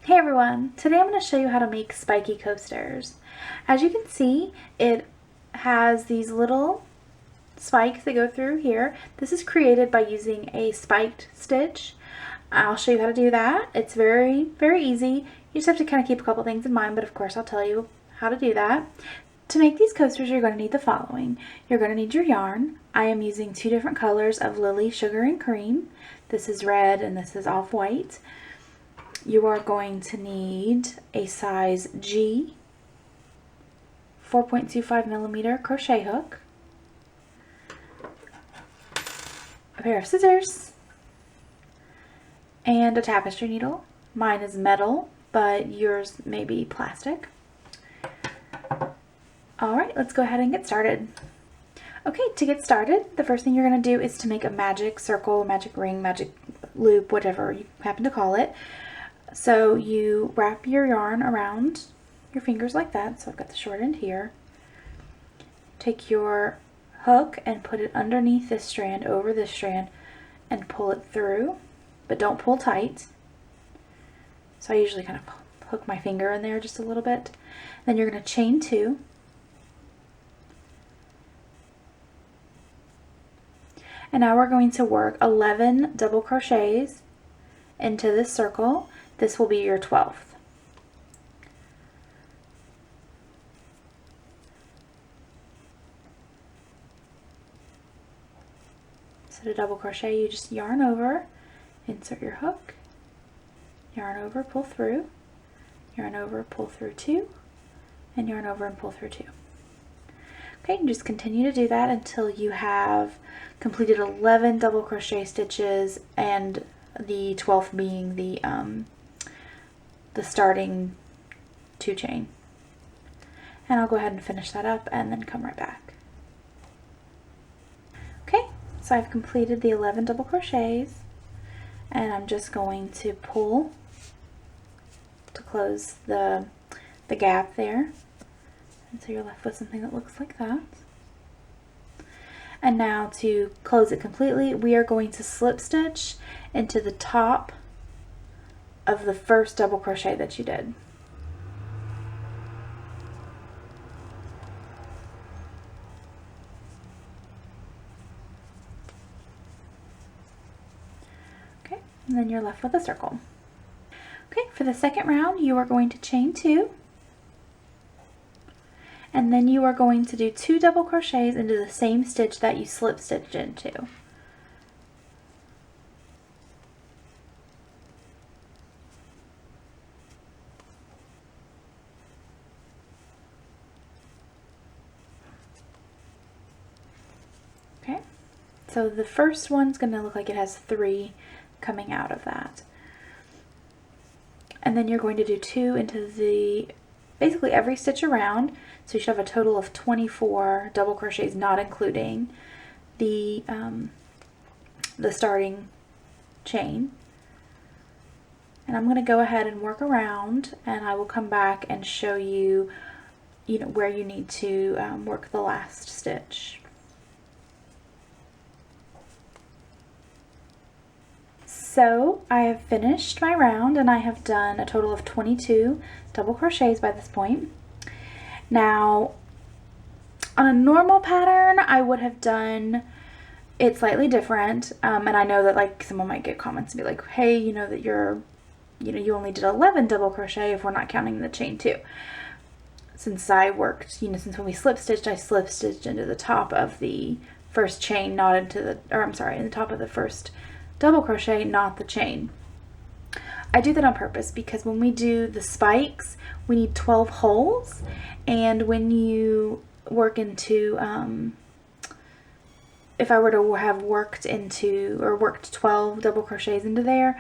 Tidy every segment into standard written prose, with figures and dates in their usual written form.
Hey everyone! Today I'm going to show you how to make spiky coasters. As you can see, it has these little spikes that go through here. This is created by using a spiked stitch. I'll show you how to do that. It's very easy. You just have to kind of keep a couple things in mind, but of course I'll tell you how to do that. To make these coasters, you're going to need the following. You're going to need your yarn. I am using two different colors of Lily Sugar and Cream. This is red and this is off-white. You are going to need a size G 4.25 millimeter crochet hook, a pair of scissors, and a tapestry needle. Mine is metal, but yours may be plastic. Alright, let's go ahead and get started. Okay, to get started, the first thing you're going to do is to make a magic circle, magic ring, magic loop, whatever you happen to call it. So you wrap your yarn around your fingers like that. So I've got the short end here. Take your hook and put it underneath this strand, over this strand, and pull it through, but don't pull tight. So I usually kind of hook my finger in there just a little bit. Then you're going to chain two. And now we're going to work 11 double crochets into this circle. This will be your 12th. So to double crochet, you just yarn over, insert your hook, yarn over, pull through, yarn over, pull through two, and yarn over and pull through two. Okay, and just continue to do that until you have completed 11 double crochet stitches, and the 12th being the starting 2 chain. And I'll go ahead and finish that up and then come right back. Okay, so I've completed the 11 double crochets, and I'm just going to pull to close the gap there. And so you're left with something that looks like that. And now to close it completely, we are going to slip stitch into the top of the first double crochet that you did. Okay, and then you're left with a circle. Okay, for the second round, you are going to chain two. And then you are going to do 2 double crochets into the same stitch that you slip stitched into. Okay, so the first one's going to look like it has 3 coming out of that. And then you're going to do 2 into basically every stitch around. So you should have a total of 24 double crochets, not including the starting chain. And I'm going to go ahead and work around, and I will come back and show you, where you need to work the last stitch. So I have finished my round, and I have done a total of 22 double crochets by this point. Now, on a normal pattern, I would have done it slightly different, and I know that like someone might get comments and be like, hey, that you only did 11 double crochet if we're not counting the chain 2. Since I worked, since when we slip stitched, I slip stitched into the top of the first chain, not into in the top of the first double crochet, not the chain. I do that on purpose because when we do the spikes, we need 12 holes, and when you work into, if I were to have worked 12 double crochets into there,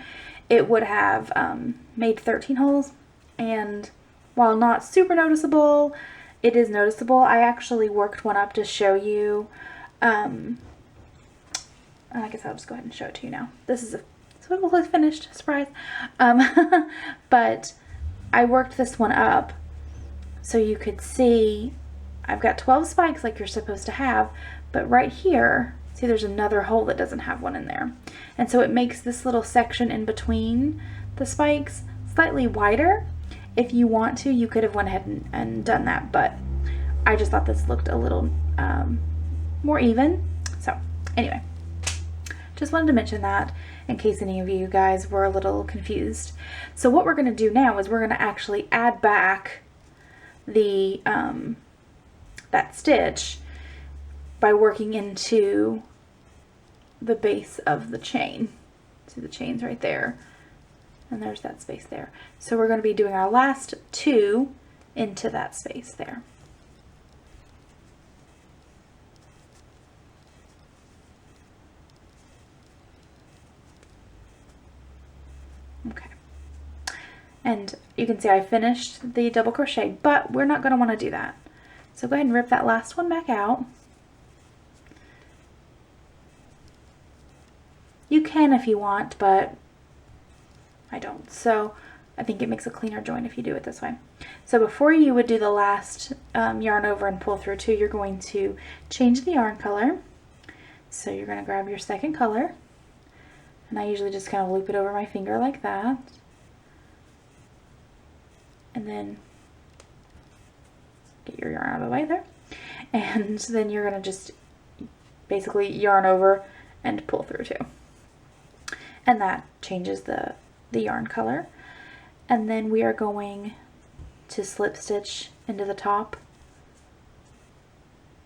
it would have made 13 holes, and while not super noticeable, it is noticeable. I actually worked one up to show you, and I guess I'll just go ahead and show it to you now. This is so it looks finished, surprise. But I worked this one up so you could see I've got 12 spikes like you're supposed to have, but right here, see there's another hole that doesn't have one in there. And so it makes this little section in between the spikes slightly wider. If you want to, you could have went ahead and done that, but I just thought this looked a little more even. So anyway, just wanted to mention that in case any of you guys were a little confused. So what we're going to do now is we're going to actually add back the that stitch by working into the base of the chain. See, the chain's right there, and there's that space there. So we're going to be doing our last 2 into that space there. Okay, and you can see I finished the double crochet, but we're not going to want to do that. So go ahead and rip that last one back out. You can if you want, but I don't. So I think it makes a cleaner join if you do it this way. So before you would do the last yarn over and pull through 2, you're going to change the yarn color. So you're going to grab your second color, and I usually just kind of loop it over my finger like that. And then get your yarn out of the way there. And then you're going to just basically yarn over and pull through 2. And that changes the yarn color. And then we are going to slip stitch into the top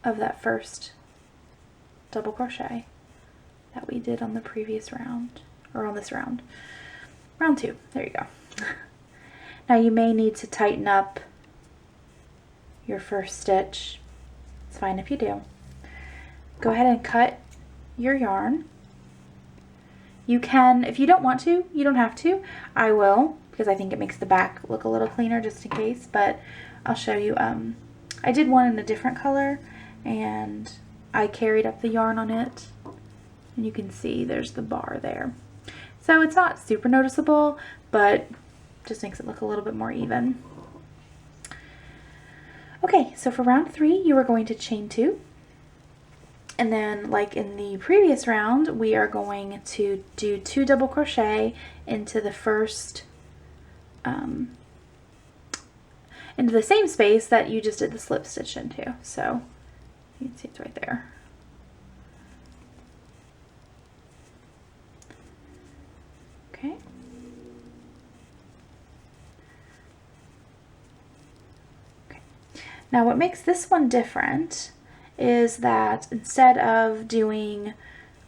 of that first double crochet that we did on the previous round, or on this round. Round 2, there you go. Now you may need to tighten up your first stitch. It's fine if you do. Go ahead and cut your yarn. You can, if you don't want to, you don't have to. I will, because I think it makes the back look a little cleaner just in case, but I'll show you. I did one in a different color, and I carried up the yarn on it, and you can see there's the bar there. So it's not super noticeable, but just makes it look a little bit more even. Okay, so for round 3, you are going to chain 2. And then, like in the previous round, we are going to do 2 double crochet into the first, into the same space that you just did the slip stitch into. So you can see it's right there. Okay. Okay. Now what makes this one different is that instead of doing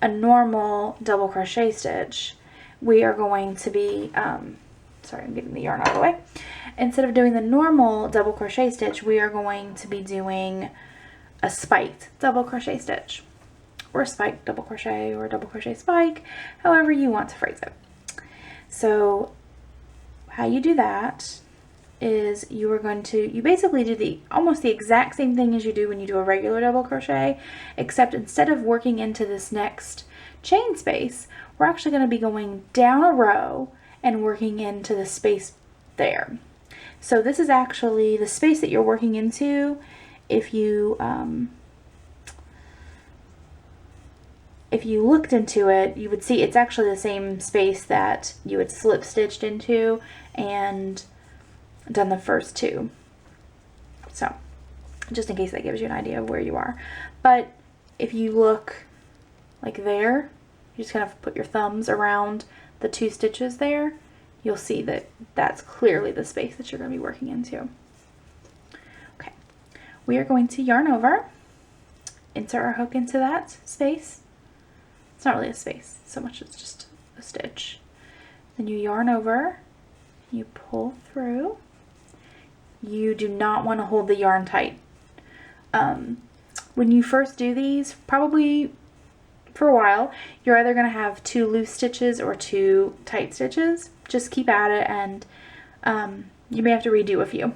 a normal double crochet stitch, we are going to be, sorry, I'm getting the yarn out of the way. Instead of doing the normal double crochet stitch, we are going to be doing a spiked double crochet stitch, or a spiked double crochet, or a double crochet spike, however you want to phrase it. So how you do that is you are going to, you basically do almost the exact same thing as you do when you do a regular double crochet, except instead of working into this next chain space, we're actually going to be going down a row and working into the space there. So this is actually the space that you're working into. If you looked into it, you would see it's actually the same space that you had slip stitched into and done the first 2. So just in case that gives you an idea of where you are. But if you look like there, you just kind of put your thumbs around the 2 stitches there, you'll see that that's clearly the space that you're going to be working into. Okay, we are going to yarn over, insert our hook into that space. It's not really a space so much, it's just a stitch. Then you yarn over, you pull through. You do not want to hold the yarn tight. When you first do these, probably for a while, you're either going to have 2 loose stitches or 2 tight stitches. Just keep at it, and you may have to redo a few.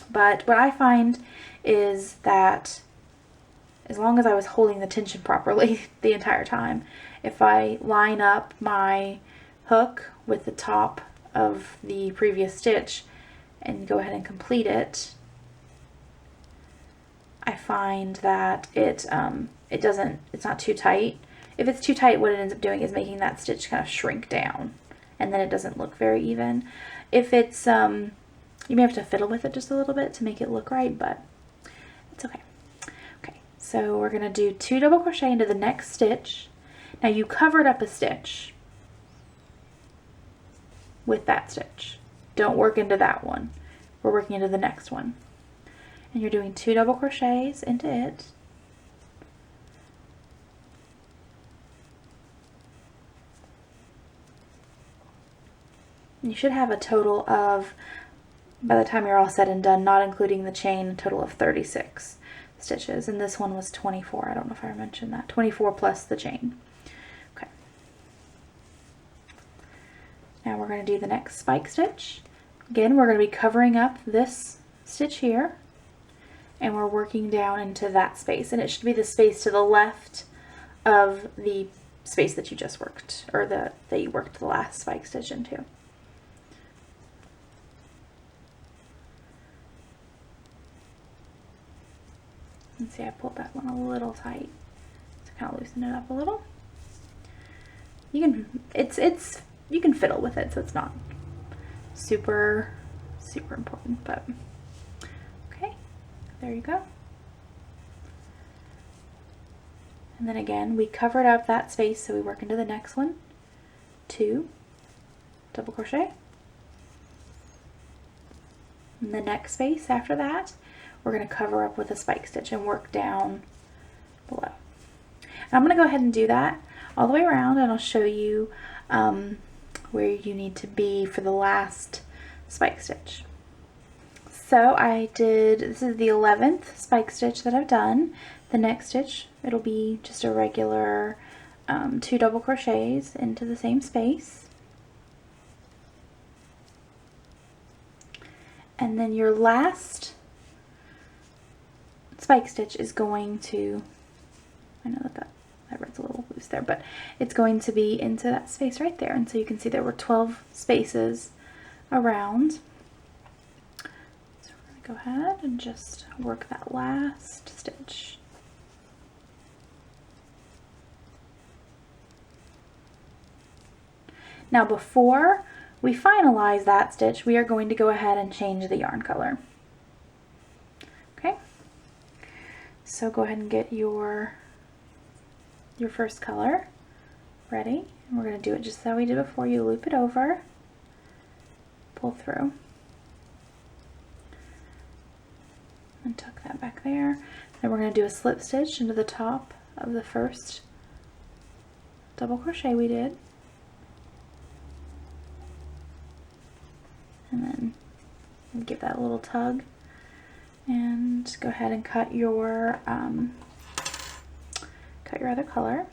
But what I find is that as long as I was holding the tension properly the entire time, if I line up my hook with the top of the previous stitch and go ahead and complete it, I find that it's not too tight. If it's too tight, what it ends up doing is making that stitch kind of shrink down, and then it doesn't look very even. if it's, you may have to fiddle with it just a little bit to make it look right, but it's okay. Okay, so we're gonna do 2 double crochet into the next stitch. Now you covered up a stitch with that stitch. Don't work into that one. We're working into the next one. And you're doing 2 double crochets into it. You should have a total of, by the time you're all said and done, not including the chain, a total of 36 stitches. And this one was 24. I don't know if I mentioned that. 24 plus the chain. Okay. Now we're going to do the next spike stitch. Again, we're going to be covering up this stitch here, and we're working down into that space. And it should be the space to the left of the space that you just worked, or that you worked the last spike stitch into. And see, I pulled that one a little tight, so kind of loosen it up a little. You can, you can fiddle with it, so it's not super important, but okay, there you go. And then again, we covered up that space, so we work into the next one. 2 double crochet. In the next space after that, we're going to cover up with a spike stitch and work down below. And I'm going to go ahead and do that all the way around, and I'll show you where you need to be for the last spike stitch. So this is the 11th spike stitch that I've done. The next stitch, it'll be just a regular 2 double crochets into the same space. And then your last spike stitch is going to, I know that red's a little loose there, but it's going to be into that space right there. And so you can see there were 12 spaces around. So we're going to go ahead and just work that last stitch. Now before we finalize that stitch, we are going to go ahead and change the yarn color. Okay, so go ahead and get your first color ready. And we're going to do it just how we did before. You loop it over, pull through, and tuck that back there. Then we're going to do a slip stitch into the top of the first double crochet we did. And then give that a little tug and go ahead and cut your other color.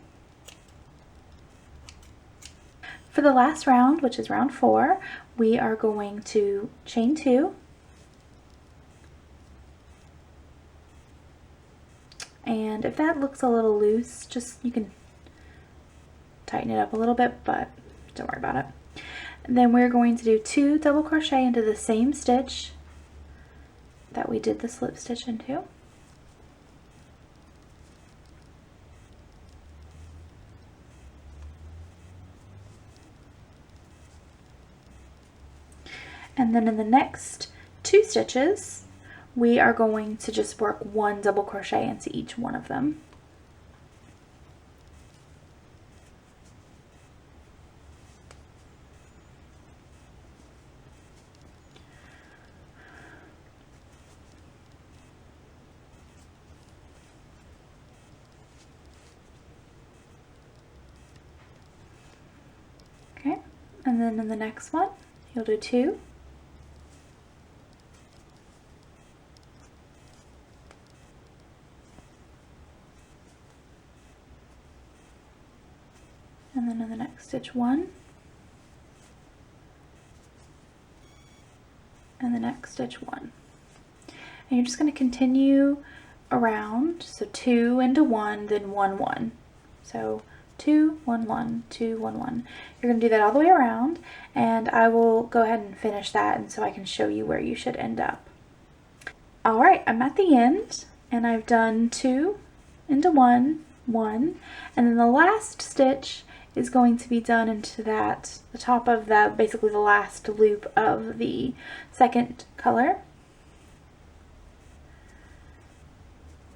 For the last round, which is round 4, we are going to chain 2, and if that looks a little loose, you can tighten it up a little bit, but don't worry about it. And then we're going to do 2 double crochet into the same stitch that we did the slip stitch into. And then in the next 2 stitches, we are going to just work 1 double crochet into each one of them. Okay, and then in the next one, you'll do 2. And then in the next stitch 1. And the next stitch 1. And you're just going to continue around, so 2 into 1, then 1, 1. So 2, 1, 1, 2, 1, 1. You're going to do that all the way around, and I will go ahead and finish that, and so I can show you where you should end up. Alright, I'm at the end, and I've done 2 into 1, 1, and then the last stitch is going to be done into the top of basically the last loop of the second color.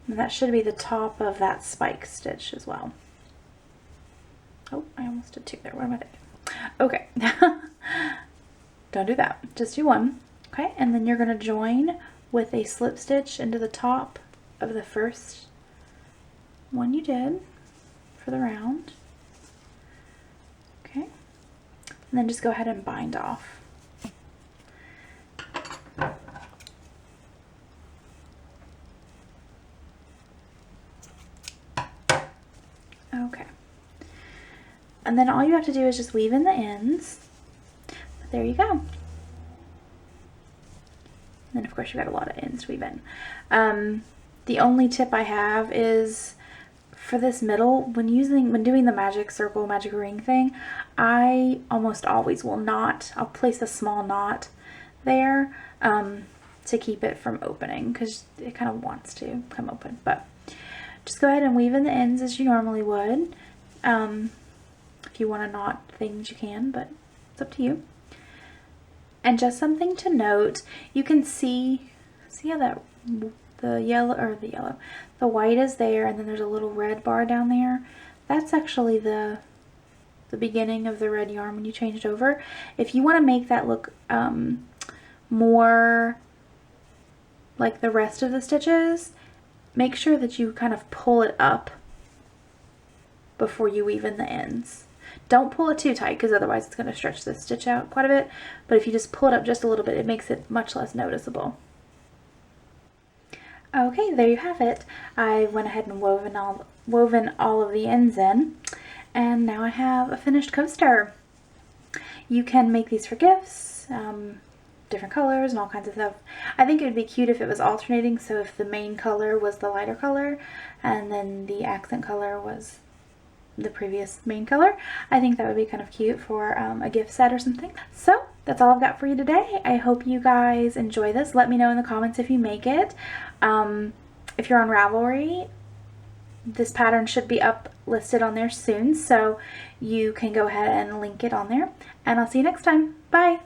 And that should be the top of that spike stitch as well. Oh, I almost did two there. What am I thinking? Okay. Don't do that. Just do one. Okay, and then you're going to join with a slip stitch into the top of the first one you did for the round. Okay, and then just go ahead and bind off. Okay, and then all you have to do is just weave in the ends. But there you go. And then of course you've got a lot of ends to weave in. The only tip I have is for this middle, when doing the magic circle, magic ring thing, I almost always will not. I'll place a small knot there to keep it from opening, because it kind of wants to come open. But just go ahead and weave in the ends as you normally would. If you want to knot things, you can, but it's up to you. And just something to note, you can see how that the white is there, and then there's a little red bar down there. That's actually the beginning of the red yarn when you change it over. If you want to make that look more like the rest of the stitches, make sure that you kind of pull it up before you weave in the ends. Don't pull it too tight, because otherwise it's going to stretch the stitch out quite a bit, but if you just pull it up just a little bit, it makes it much less noticeable. Okay, there you have it. I went ahead and woven all of the ends in, and now I have a finished coaster. You can make these for gifts, different colors and all kinds of stuff. I think it would be cute if it was alternating, so if the main color was the lighter color and then the accent color was the previous main color. I think that would be kind of cute for a gift set or something. So that's all I've got for you today. I hope you guys enjoy this. Let me know in the comments if you make it. If you're on Ravelry, this pattern should be up listed on there soon, so you can go ahead and link it on there. And I'll see you next time. Bye!